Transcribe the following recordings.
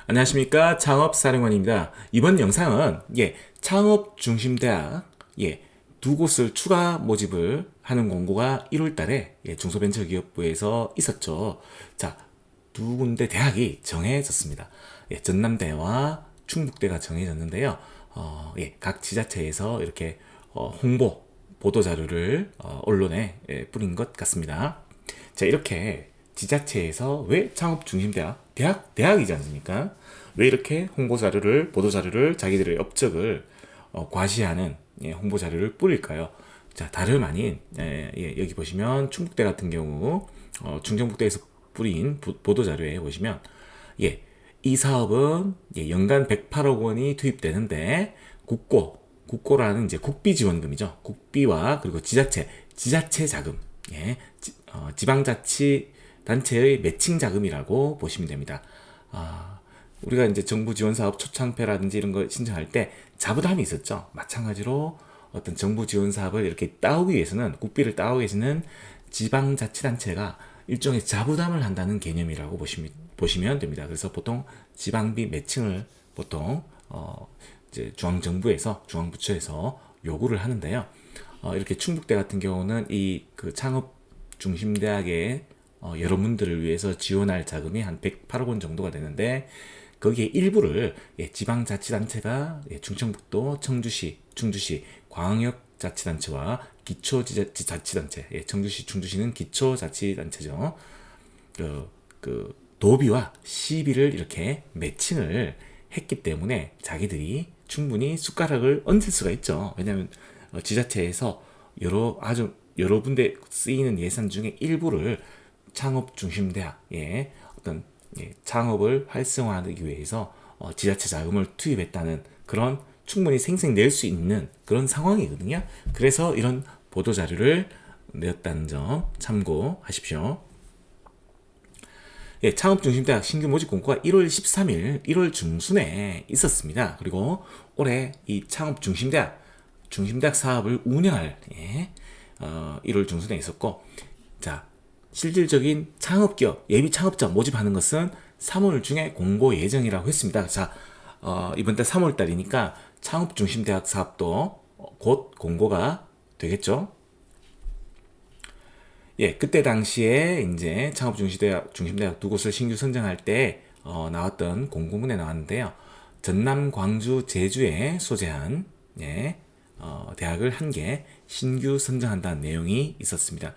안녕하십니까. 창업사령관입니다. 이번 영상은 창업중심대학 두 곳을 추가 모집을 하는 공고가 1월 달에 중소벤처기업부에서 있었죠. 자, 두 군데 대학이 정해졌습니다. 전남대와 충북대가 정해졌는데요. 각 지자체에서 이렇게 홍보 보도 자료를 언론에 뿌린 것 같습니다. 자, 이렇게 지자체에서 왜 창업중심대학, 대학이지 않습니까? 왜 이렇게 홍보 자료를, 보도 자료를 자기들의 업적을 과시하는 홍보 자료를 뿌릴까요? 자, 다름 아닌 여기 보시면 충북대 같은 경우 충청북대에서 뿌린 보도 자료에 보시면 이 사업은 연간 108억 원이 투입되는데 국고라는 이제 국비 지원금이죠. 국비와 그리고 지자체 자금, 지방자치 단체의 매칭 자금이라고 보시면 됩니다. 우리가 이제 정부 지원 사업 초창패라든지 이런 거 신청할 때 자부담이 있었죠. 마찬가지로 어떤 정부 지원 사업을 이렇게 따오기 위해서는, 국비를 따오기 위해서는 지방자치단체가 일종의 자부담을 한다는 개념이라고 보시면 됩니다. 그래서 보통 지방비 매칭을 보통 이제 중앙부처에서 요구를 하는데요. 이렇게 충북대 같은 경우는 이 그 창업 중심대학의 여러분들을 위해서 지원할 자금이 한 108억 원 정도가 되는데, 거기에 일부를 지방자치단체가 충청북도, 충주시 광역자치단체와 기초자치단체, 청주시, 충주시는 기초자치단체죠. 도비와 시비를 이렇게 매칭을 했기 때문에 자기들이 충분히 숟가락을 얹을 수가 있죠. 왜냐하면 지자체에서 여러 군데 쓰이는 예산 중에 일부를 창업 중심대학에 어떤 창업을 활성화하기 위해서 지자체 자금을 투입했다는 그런, 충분히 생색낼 수 있는 그런 상황이거든요. 그래서 이런 보도 자료를 내었다는 점 참고하십시오. 창업중심대학 신규 모집 공고가 1월 13일, 1월 중순에 있었습니다. 그리고 올해 이 중심대학 사업을 운영할 1월 중순에 있었고, 자, 실질적인 창업기업, 예비 창업자 모집하는 것은 3월 중에 공고 예정이라고 했습니다. 자, 이번 달 3월 달이니까 창업중심대학 사업도 곧 공고가 되겠죠. 그때 당시에 이제 창업중심대학 두 곳을 신규 선정할 때 나왔던 공고문에 나왔는데요. 전남, 광주, 제주에 소재한 대학을 한 개 신규 선정한다는 내용이 있었습니다.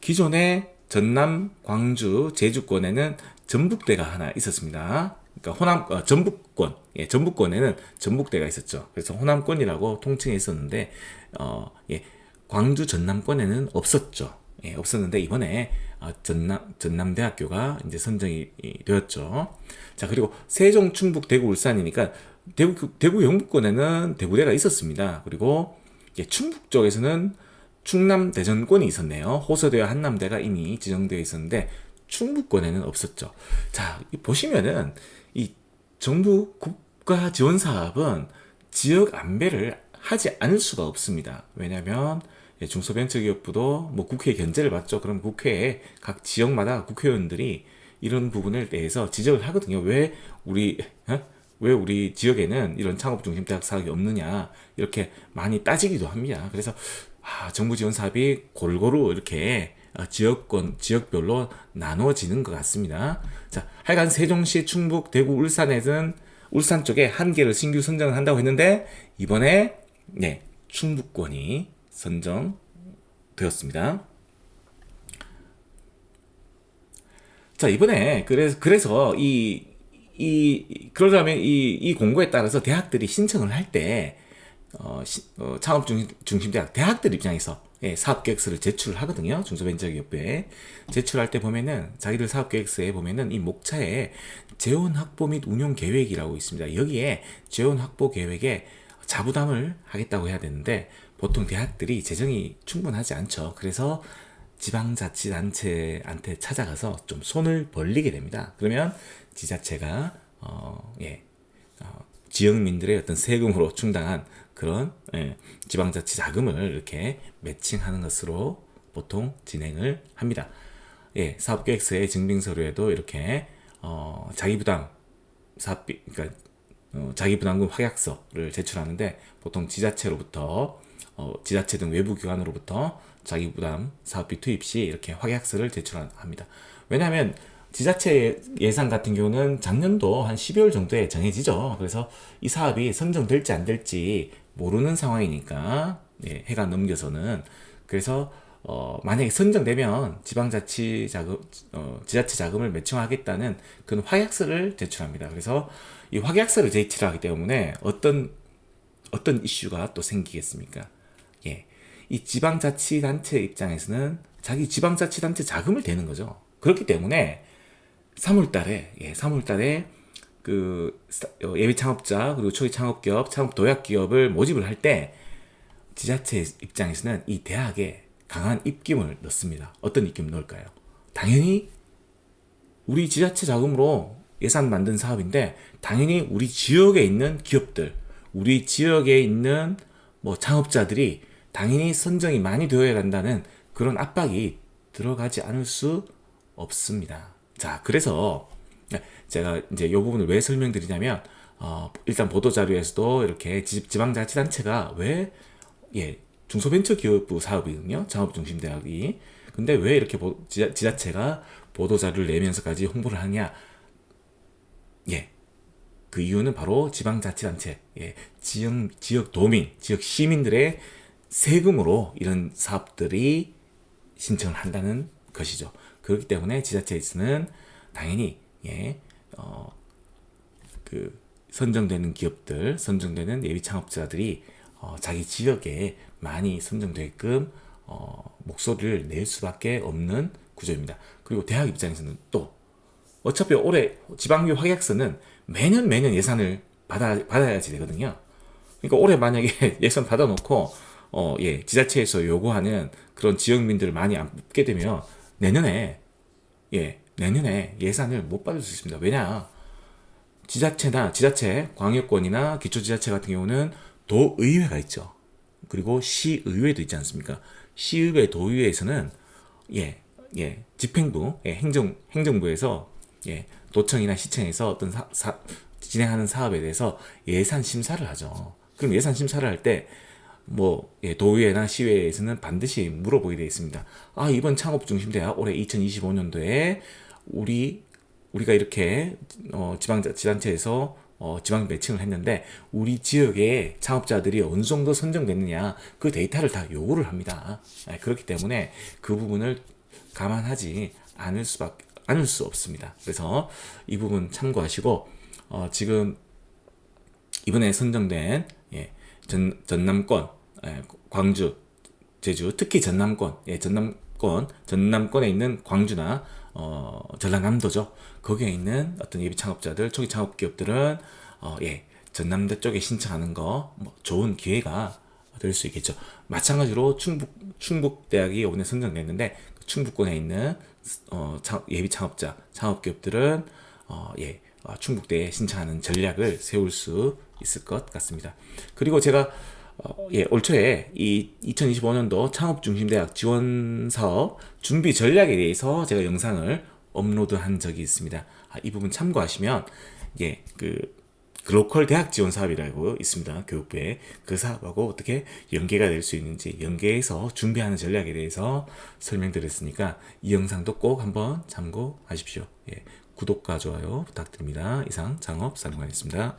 기존에 전남, 광주, 제주권에는 전북대가 하나 있었습니다. 그러니까 전북권에는 전북대가 있었죠. 그래서 호남권이라고 통칭했었는데, 광주, 전남권에는 없었죠. 없었는데 이번에 전남대학교가 이제 선정이 되었죠. 자, 그리고 세종, 충북, 대구, 울산이니까 대구 영북권에는 대구대가 있었습니다. 그리고 충북 쪽에서는 충남 대전권이 있었네요. 호서대와 한남대가 이미 지정되어 있었는데 충북권에는 없었죠. 자, 보시면은 이 정부 국가 지원 사업은 지역 안배를 하지 않을 수가 없습니다. 왜냐하면 중소벤처기업부도 뭐 국회 견제를 받죠. 그럼 국회에 각 지역마다 국회의원들이 이런 부분에 대해서 지적을 하거든요. 왜 우리 지역에는 이런 창업중심대학 사업이 없느냐, 이렇게 많이 따지기도 합니다. 그래서 정부 지원 사업이 골고루 이렇게 지역별로 나눠지는 것 같습니다. 자, 하여간 세종시, 충북, 대구, 울산 쪽에 한 개를 신규 선정을 한다고 했는데 이번에 충북권이 선정되었습니다. 자, 이번에 그래서 그러려면 이 공고에 따라서 대학들이 신청을 할 때 창업 중심대학 대학들 입장에서 사업계획서를 제출을 하거든요. 중소벤처기업부에 제출할 때 보면은 자기들 사업계획서에 보면은 이 목차에 재원 확보 및 운용 계획이라고 있습니다. 여기에 재원 확보 계획에 자부담을 하겠다고 해야 되는데 보통 대학들이 재정이 충분하지 않죠. 그래서 지방자치단체한테 찾아가서 좀 손을 벌리게 됩니다. 그러면 지자체가 지역민들의 어떤 세금으로 충당한 그런 지방자치 자금을 이렇게 매칭하는 것으로 보통 진행을 합니다. 사업계획서의 증빙서류에도 이렇게 자기부담 사업비, 그러니까 자기 부담금 확약서를 제출하는데 보통 지자체로부터 지자체 등 외부 기관으로부터 자기 부담 사업비 투입 시 이렇게 확약서를 제출합니다. 왜냐하면 지자체 예산 같은 경우는 작년도 한 12월 정도에 정해지죠. 그래서 이 사업이 선정될지 안 될지 모르는 상황이니까 해가 넘겨서는 그래서 만약에 선정되면 지자체 자금을 매칭하겠다는 그런 확약서를 제출합니다. 그래서 이 확약서를 제출하기 때문에 어떤 이슈가 또 생기겠습니까? 예. 이 지방자치단체 입장에서는 자기 지방자치단체 자금을 대는 거죠. 그렇기 때문에 3월 달에 예비 창업자 그리고 초기 창업기업, 창업 도약기업을 모집을 할 때 지자체 입장에서는 이 대학에 강한 입김을 넣습니다. 어떤 입김을 넣을까요? 당연히 우리 지자체 자금으로 예산 만든 사업인데 당연히 우리 지역에 있는 기업들, 우리 지역에 있는 창업자들이 당연히 선정이 많이 되어야 한다는 그런 압박이 들어가지 않을 수 없습니다. 자, 그래서 제가 이제 이 부분을 왜 설명드리냐면 일단 보도자료에서도 이렇게 지방자치단체가 왜 중소벤처기업부 사업이거든요. 창업중심대학이. 근데 왜 이렇게 지자체가 보도자료를 내면서까지 홍보를 하냐? 그 이유는 바로 지방자치단체, 지역 도민, 지역 시민들의 세금으로 이런 사업들이 신청을 한다는 것이죠. 그렇기 때문에 지자체에서는 당연히 선정되는 기업들, 선정되는 예비 창업자들이 자기 지역에 많이 선정되게끔 목소리를 낼 수밖에 없는 구조입니다. 그리고 대학 입장에서는 또 어차피 올해 지방교 확약서는 매년 예산을 받아야지 되거든요. 그러니까 올해 만약에 예산 받아놓고 지자체에서 요구하는 그런 지역민들을 많이 안 뽑게 되면 내년에 예산을 못 받을 수 있습니다. 왜냐? 지자체, 광역권이나 기초지자체 같은 경우는 도의회가 있죠. 그리고 시의회도 있지 않습니까? 시의회, 도의회에서는 집행부, 행정부에서 도청이나 시청에서 어떤 진행하는 사업에 대해서 예산 심사를 하죠. 그럼 예산 심사를 할 때 도의회나 시의회에서는 반드시 물어보게 되어 있습니다. 이번 창업중심대학 올해 2025년도에 우리가 이렇게 지방자치단체에서 지방 매칭을 했는데 우리 지역의 창업자들이 어느 정도 선정됐느냐 그 데이터를 다 요구를 합니다. 그렇기 때문에 그 부분을 감안하지 않을 수 없습니다. 그래서 이 부분 참고하시고 지금 이번에 선정된 전남권, 광주, 제주, 특히 전남권에 있는 광주나 전라남도죠. 거기에 있는 어떤 예비 창업자들, 초기 창업 기업들은 전남도 쪽에 신청하는 거 좋은 기회가 될 수 있겠죠. 마찬가지로 충북대학이 이번에 선정됐는데 충북권에 있는 예비 창업자, 창업 기업들은 충북대에 신청하는 전략을 세울 수 있을 것 같습니다. 그리고 제가 올 초에 이 2025년도 창업중심대학 지원사업 준비 전략에 대해서 제가 영상을 업로드한 적이 있습니다. 이 부분 참고하시면 글로컬 대학 지원 사업이라고 있습니다. 교육부에. 그 사업하고 어떻게 연계가 될 수 있는지, 연계해서 준비하는 전략에 대해서 설명드렸으니까 이 영상도 꼭 한번 참고하십시오. 구독과 좋아요 부탁드립니다. 이상 창업사령관이었습니다.